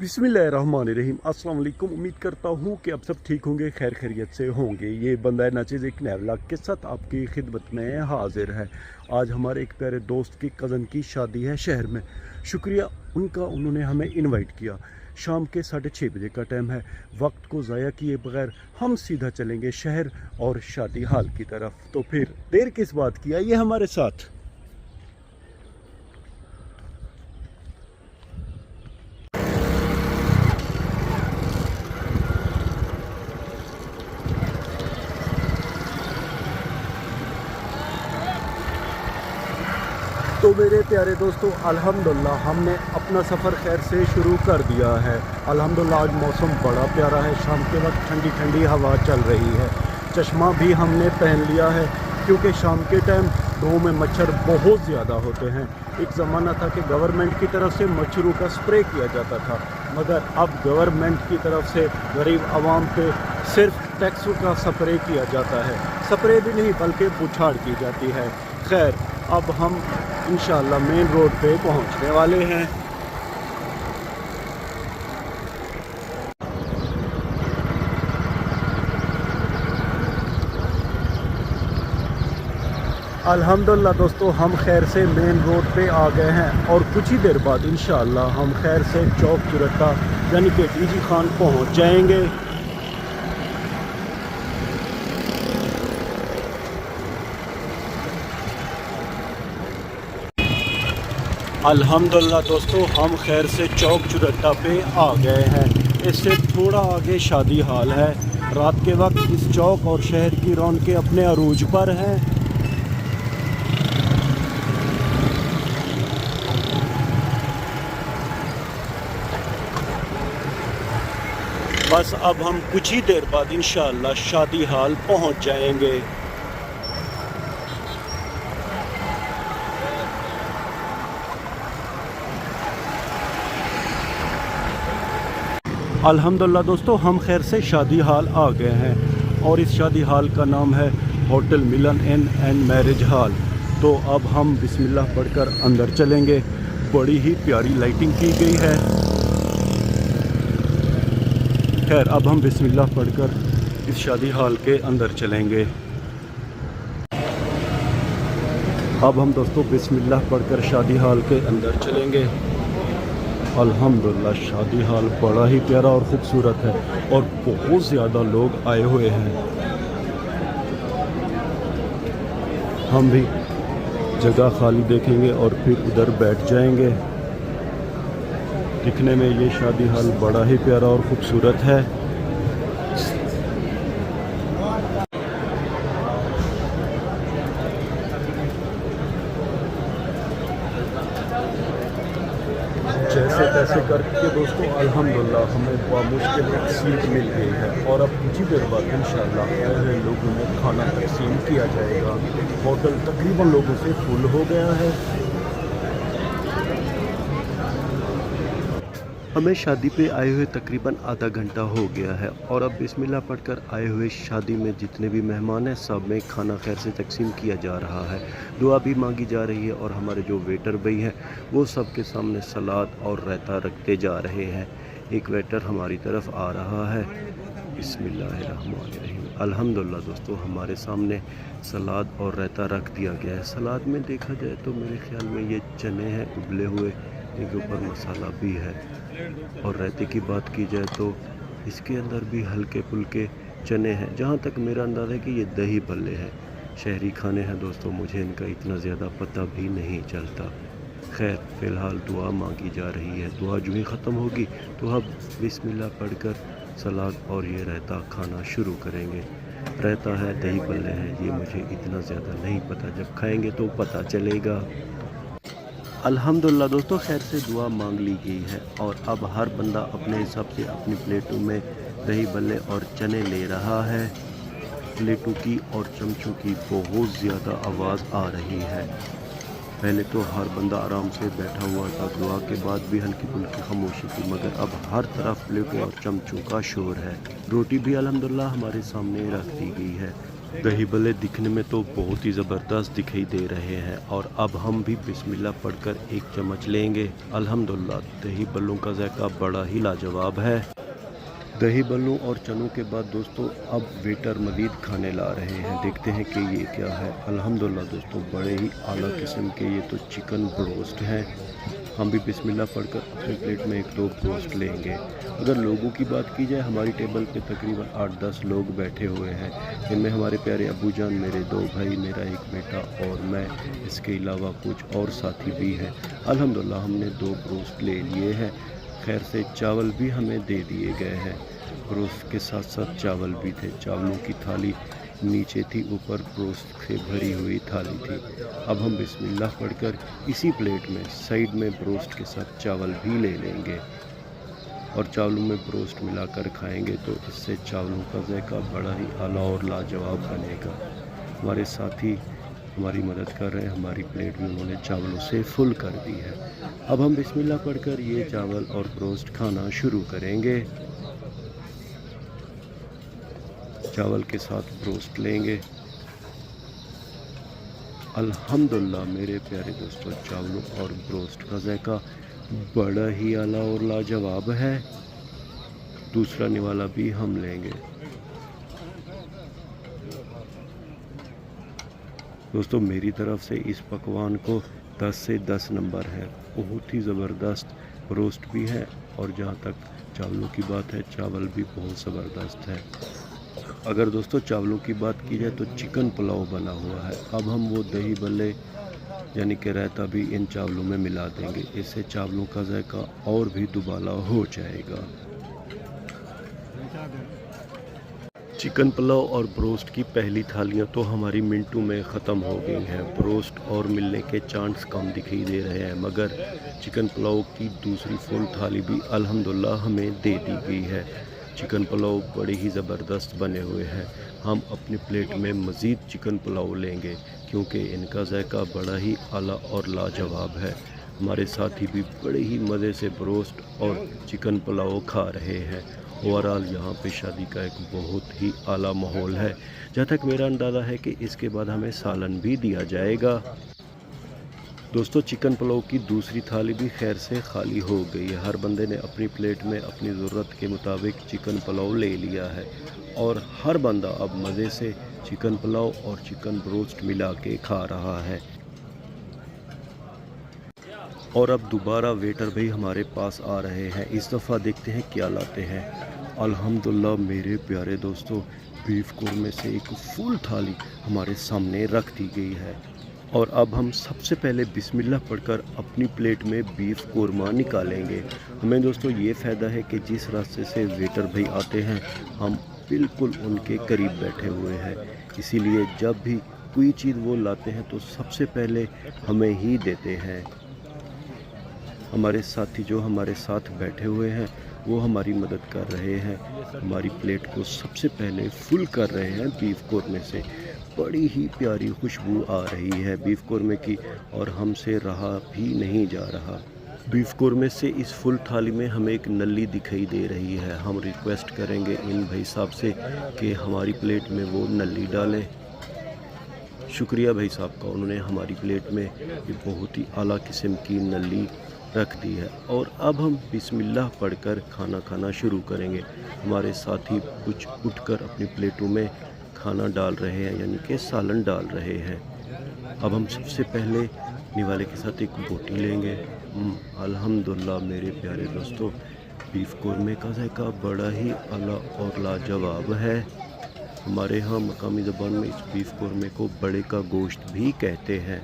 बिस्मिल्लाहिर्रहमानिर्रहीम। अस्सलाम वालेकुम। उम्मीद करता हूँ कि आप सब ठीक होंगे, खैर खैरियत से होंगे। ये बंदा नाचिज़ एक नए व्लॉग के साथ आपकी खिदमत में हाजिर है। आज हमारे एक प्यारे दोस्त की कज़न की शादी है शहर में। शुक्रिया उनका, उन्होंने हमें इनवाइट किया। शाम के 6:30 बजे का टाइम है। वक्त को ज़ाया किए बगैर हम सीधा चलेंगे शहर और शादी हाल की तरफ। तो फिर देर किस बात की, आइए हमारे साथ। तो मेरे प्यारे दोस्तों, अल्हम्दुलिल्लाह हमने अपना सफ़र खैर से शुरू कर दिया है। अल्हम्दुलिल्लाह आज मौसम बड़ा प्यारा है। शाम के वक्त ठंडी ठंडी हवा चल रही है। चश्मा भी हमने पहन लिया है क्योंकि शाम के टाइम गाँव में मच्छर बहुत ज़्यादा होते हैं। एक ज़माना था कि गवर्नमेंट की तरफ से मच्छरों का स्प्रे किया जाता था, मगर अब गवर्नमेंट की तरफ से गरीब आवाम पे सिर्फ टैक्सों का स्प्रे किया जाता है। स्प्रे भी नहीं बल्कि बुछाड़ की जाती है। खैर, अब हम इंशाअल्लाह मेन रोड पे पहुंचने वाले हैं। अल्हम्दुलिल्लाह दोस्तों, हम खैर से मेन रोड पे आ गए हैं और कुछ ही देर बाद इंशाअल्लाह हम खैर से चौक चुरट्टा यानी कि डीजी खान पहुंच जाएंगे। अल्हम्दुलिल्लाह दोस्तों, हम खैर से चौक चुरट्टा पे आ गए हैं। इससे थोड़ा आगे शादी हाल है। रात के वक्त इस चौक और शहर की रौनकें अपने अरूज पर हैं। बस अब हम कुछ ही देर बाद इंशाअल्लाह शादी हाल पहुंच जाएंगे। अल्हम्दुलिल्लाह दोस्तों, हम खैर से शादी हाल आ गए हैं और इस शादी हाल का नाम है hotel Milan in and marriage hall. तो अब हम बिस्मिल्लाह पढ़कर अंदर चलेंगे। बड़ी ही प्यारी लाइटिंग की गई है। खैर, अब हम बिस्मिल्लाह पढ़कर इस शादी हाल के अंदर चलेंगे। अब हम दोस्तों बिस्मिल्लाह पढ़कर शादी हाल के अंदर चलेंगे। अल्हम्दुलिल्लाह शादी हाल बड़ा ही प्यारा और ख़ूबसूरत है और बहुत ज़्यादा लोग आए हुए हैं। हम भी जगह खाली देखेंगे और फिर उधर बैठ जाएंगे। दिखने में ये शादी हाल बड़ा ही प्यारा और ख़ूबसूरत है। जैसे तैसे करके दोस्तों अल्हम्दुलिल्लाह हमें बामुश्किल एक सीट मिल गई है और अब कुछ ही देर बाद इंशाअल्लाह आए लोगों में खाना तकसीम किया जाएगा। होटल तकरीबन लोगों से फुल हो गया है। हमें शादी पे आए हुए तकरीबन आधा घंटा हो गया है और अब बिस्मिल्लाह पढ़कर आए हुए शादी में जितने भी मेहमान हैं सब में खाना खैर से तकसीम किया जा रहा है। दुआ भी मांगी जा रही है और हमारे जो वेटर भाई हैं वो सबके सामने सलाद और रायता रखते जा रहे हैं। एक वेटर हमारी तरफ आ रहा है। बिस्मिल्लाहिर्रहमानिर्रहीम। अल्हम्दुलिल्लाह दोस्तों, हमारे सामने सलाद और रायता रख दिया गया है। सलाद में देखा जाए तो मेरे ख्याल में ये चने हैं उबले हुए, इनके ऊपर मसाला भी है। और रायते की बात की जाए तो इसके अंदर भी हल्के फुल्के चने हैं। जहाँ तक मेरा अंदाज़ा है कि ये दही भल्ले हैं। शहरी खाने हैं दोस्तों, मुझे इनका इतना ज़्यादा पता भी नहीं चलता। खैर, फ़िलहाल दुआ मांगी जा रही है। दुआ जो ही ख़त्म होगी तो अब बिस्मिल्लाह पढ़कर सलाद और ये रायता खाना शुरू करेंगे। रायता है, दही भल्ले हैं, ये मुझे इतना ज़्यादा नहीं पता, जब खाएंगे तो पता चलेगा। अल्हम्दुलिल्लाह दोस्तों, खैर से दुआ मांग ली गई है और अब हर बंदा अपने हिसाब से अपनी प्लेटों में दही भल्ले और चने ले रहा है। प्लेटों की और चमचों की बहुत ज़्यादा आवाज़ आ रही है। पहले तो हर बंदा आराम से बैठा हुआ था, दुआ के बाद भी हल्की फुल्की खामोशी थी, मगर अब हर तरफ प्लेटों और चमचों का शोर है। रोटी भी अल्हम्दुलिल्लाह हमारे सामने रख दी गई है। दही भल्ले दिखने में तो बहुत ही ज़बरदस्त दिखाई दे रहे हैं और अब हम भी बिस्मिल्लाह पढ़कर एक चम्मच लेंगे। अल्हम्दुलिल्लाह दही भल्लों का जायका बड़ा ही लाजवाब है। दही भल्लों और चनों के बाद दोस्तों अब वेटर मज़ीद खाने ला रहे हैं। देखते हैं कि ये क्या है। अल्हम्दुलिल्लाह दोस्तों बड़े ही आला किस्म के ये तो चिकन ब्रोस्ट हैं। हम भी बिस्मिल्लाह पढ़कर अपने प्लेट में एक दो ब्रोस्ट लेंगे। अगर लोगों की बात की जाए हमारी टेबल पे तकरीबन 8-10 लोग बैठे हुए हैं, जिनमें हमारे प्यारे अबू जान, मेरे 2 भाई, मेरा एक बेटा और मैं। इसके अलावा कुछ और साथी भी हैं। अल्हम्दुलिल्लाह हमने 2 ब्रोस्ट ले लिए हैं। खैर से चावल भी हमें दे दिए गए हैं। ब्रोस्ट के साथ साथ चावल भी थे। चावलों की थाली नीचे थी, ऊपर ब्रोस्ट से भरी हुई थाली थी। अब हम बिस्मिल्लाह पढ़कर इसी प्लेट में साइड में ब्रोस्ट के साथ चावल भी ले लेंगे और चावलों में ब्रोस्ट मिलाकर खाएंगे तो इससे चावलों का जायका बड़ा ही आला और लाजवाब बनेगा। हमारे साथी हमारी मदद कर रहे हैं। हमारी प्लेट भी उन्होंने चावलों से फुल कर दी है। अब हम बिस्मिल्लाह पढ़कर ये चावल और ब्रोस्ट खाना शुरू करेंगे। चावल के साथ ब्रोस्ट लेंगे। अल्हम्दुलिल्लाह मेरे प्यारे दोस्तों चावलों और ब्रोस्ट का जायका बड़ा ही आला और लाजवाब है। दूसरा निवाला भी हम लेंगे। दोस्तों मेरी तरफ से इस पकवान को 10 से 10 नंबर है। बहुत ही ज़बरदस्त ब्रोस्ट भी है और जहाँ तक चावलों की बात है चावल भी बहुत ज़बरदस्त है। अगर दोस्तों चावलों की बात की जाए तो चिकन पुलाव बना हुआ है। अब हम वो दही भल्ले यानी कि रायता भी इन चावलों में मिला देंगे। इससे चावलों का जायका और भी दुबाला हो जाएगा। चिकन पुलाव और ब्रोस्ट की पहली थालियां तो हमारी मिनटों में ख़त्म हो गई हैं। ब्रोस्ट और मिलने के चांस कम दिखाई दे रहे हैं, मगर चिकन पुलाव की दूसरी फुल थाली भी अल्हम्दुलिल्लाह हमें दे दी गई है। चिकन पुलाव बड़े ही ज़बरदस्त बने हुए हैं। हम अपनी प्लेट में मज़ीद चिकन पुलाव लेंगे क्योंकि इनका जायका बड़ा ही आला और लाजवाब है। हमारे साथी भी बड़े ही मज़े से ब्रोस्ट और चिकन पुलाव खा रहे हैं। ओवरऑल यहाँ पे शादी का एक बहुत ही आला माहौल है। जहाँ तक मेरा अंदाज़ा है कि इसके बाद हमें सालन भी दिया जाएगा। दोस्तों चिकन पुलाव की दूसरी थाली भी खैर से खाली हो गई है। हर बंदे ने अपनी प्लेट में अपनी ज़रूरत के मुताबिक चिकन पुलाव ले लिया है और हर बंदा अब मज़े से चिकन पुलाव और चिकन ब्रोस्ट मिला के खा रहा है। और अब दोबारा वेटर भाई हमारे पास आ रहे हैं। इस दफ़ा देखते हैं क्या लाते हैं। अल्हम्दुलिल्लाह मेरे प्यारे दोस्तों बीफ कोरमे से एक फुल थाली हमारे सामने रख दी गई है और अब हम सबसे पहले बिस्मिल्लाह पढ़कर अपनी प्लेट में बीफ कोरमा निकालेंगे। हमें दोस्तों ये फ़ायदा है कि जिस रास्ते से वेटर भाई आते हैं हम बिल्कुल उनके करीब बैठे हुए हैं, इसीलिए जब भी कोई चीज़ वो लाते हैं तो सबसे पहले हमें ही देते हैं। हमारे साथी जो हमारे साथ बैठे हुए हैं वो हमारी मदद कर रहे हैं। हमारी प्लेट को सबसे पहले फुल कर रहे हैं बीफ कोरमे से। बड़ी ही प्यारी खुशबू आ रही है बीफ कोरमे की और हमसे रहा भी नहीं जा रहा। बीफ कोरमे से इस फुल थाली में हमें एक नली दिखाई दे रही है। हम रिक्वेस्ट करेंगे इन भाई साहब से कि हमारी प्लेट में वो नली डालें। शुक्रिया भाई साहब का, उन्होंने हमारी प्लेट में ये बहुत ही आला किस्म की नली रख दी है। और अब हम बिस्मिल्लाह पढ़कर खाना खाना शुरू करेंगे। हमारे साथी कुछ उठकर अपनी प्लेटों में खाना डाल रहे हैं यानी कि सालन डाल रहे हैं। अब हम सबसे पहले निवाले के साथ एक बोटी लेंगे। अल्हम्दुलिल्लाह मेरे प्यारे दोस्तों बीफ कोरमे का जायका बड़ा ही आला और लाजवाब है। हमारे यहाँ मकामी ज़बान में इस बीफ कोरमे को बड़े का गोश्त भी कहते हैं।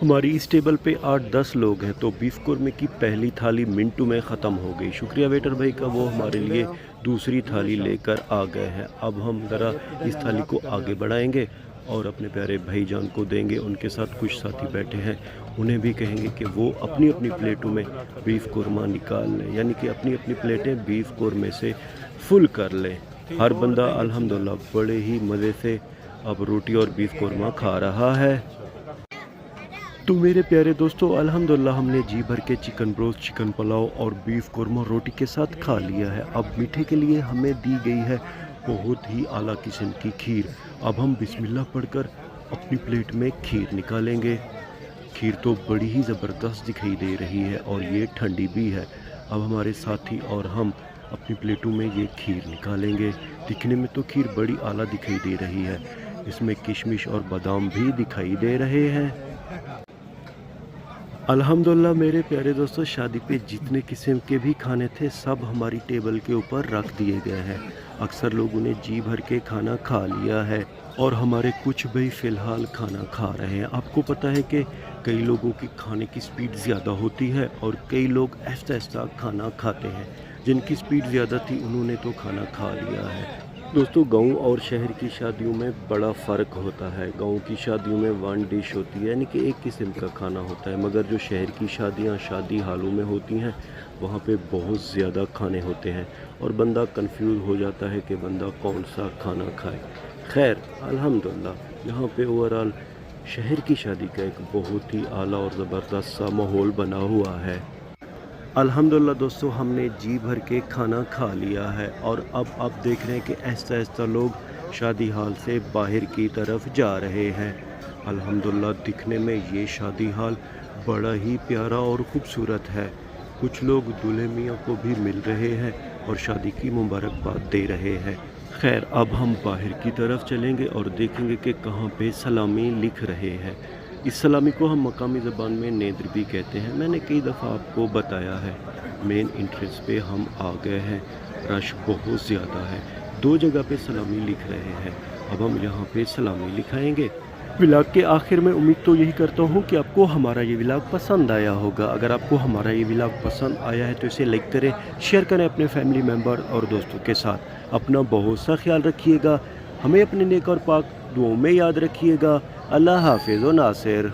हमारी इस टेबल पे 8-10 लोग हैं तो बीफ कोरमे की पहली थाली मिनटों में ख़त्म हो गई। शुक्रिया वेटर भाई का, वो हमारे लिए दूसरी थाली लेकर आ गए हैं। अब हम ज़रा इस थाली को आगे बढ़ाएंगे और अपने प्यारे भाईजान को देंगे। उनके साथ कुछ साथी बैठे हैं, उन्हें भी कहेंगे कि वो अपनी अपनी प्लेटों में बीफ कोरमा निकाल लें, यानी कि अपनी अपनी प्लेटें बीफ कोरमे से फुल कर लें। हर बंदा अल्हम्दुलिल्लाह बड़े ही मज़े से अब रोटी और बीफ कोरमा खा रहा है। तो मेरे प्यारे दोस्तों अल्हम्दुलिल्लाह हमने जी भर के चिकन ब्रोस्ट, चिकन पुलाव और बीफ कोरमा रोटी के साथ खा लिया है। अब मीठे के लिए हमें दी गई है बहुत ही आला किस्म की खीर। अब हम बिस्मिल्लाह पढ़कर अपनी प्लेट में खीर निकालेंगे। खीर तो बड़ी ही ज़बरदस्त दिखाई दे रही है और ये ठंडी भी है। अब हमारे साथी और हम अपनी प्लेटों में ये खीर निकालेंगे। दिखने में तो खीर बड़ी आला दिखाई दे रही है। इसमें किशमिश और बादाम भी दिखाई दे रहे हैं। अल्हम्दुलिल्लाह मेरे प्यारे दोस्तों, शादी पे जितने किस्म के भी खाने थे सब हमारी टेबल के ऊपर रख दिए गए हैं। अक्सर लोगों ने जी भर के खाना खा लिया है और हमारे कुछ भाई फ़िलहाल खाना खा रहे हैं। आपको पता है कि कई लोगों की खाने की स्पीड ज़्यादा होती है और कई लोग आहिस्ता-आहिस्ता खाना खाते हैं। जिनकी स्पीड ज़्यादा थी उन्होंने तो खाना खा लिया है। दोस्तों, गांव और शहर की शादियों में बड़ा फ़र्क होता है। गांव की शादियों में वन डिश होती है, यानी कि एक किस्म का खाना होता है, मगर जो शहर की शादियां शादी हालों में होती हैं वहाँ पे बहुत ज़्यादा खाने होते हैं और बंदा कंफ्यूज हो जाता है कि बंदा कौन सा खाना खाए। खैर अल्हम्दुलिल्लाह यहाँ पे ओवरऑल शहर की शादी का एक बहुत ही आला और ज़बरदस्त सा माहौल बना हुआ है। अल्हम्दुलिल्लाह दोस्तों, हमने जी भर के खाना खा लिया है और अब आप देख रहे हैं कि आहिस्ता आहिस्ता लोग शादी हाल से बाहर की तरफ जा रहे हैं। अल्हम्दुलिल्लाह दिखने में ये शादी हाल बड़ा ही प्यारा और ख़ूबसूरत है। कुछ लोग दूल्हे मियाँ को भी मिल रहे हैं और शादी की मुबारकबाद दे रहे हैं। खैर अब हम बाहर की तरफ चलेंगे और देखेंगे कि कहाँ पे सलामी लिख रहे हैं। इस सलामी को हम मकामी ज़बान में नेद्र भी कहते हैं। मैंने कई दफ़ा आपको बताया है। मेन एंट्रेंस पे हम आ गए हैं। रश बहुत ज़्यादा है। 2 जगह पे सलामी लिख रहे हैं। अब हम यहाँ पे सलामी लिखाएंगे। व्लॉग के आखिर में उम्मीद तो यही करता हूँ कि आपको हमारा ये व्लॉग पसंद आया होगा। अगर आपको हमारा ये व्लॉग पसंद आया है तो इसे लाइक करें, शेयर करें अपने फैमिली मेम्बर और दोस्तों के साथ। अपना बहुत सा ख्याल रखिएगा। हमें अपने नेक और पाक दुआओं में याद रखिएगा। अल्लाह हाफिज़ व नासिर।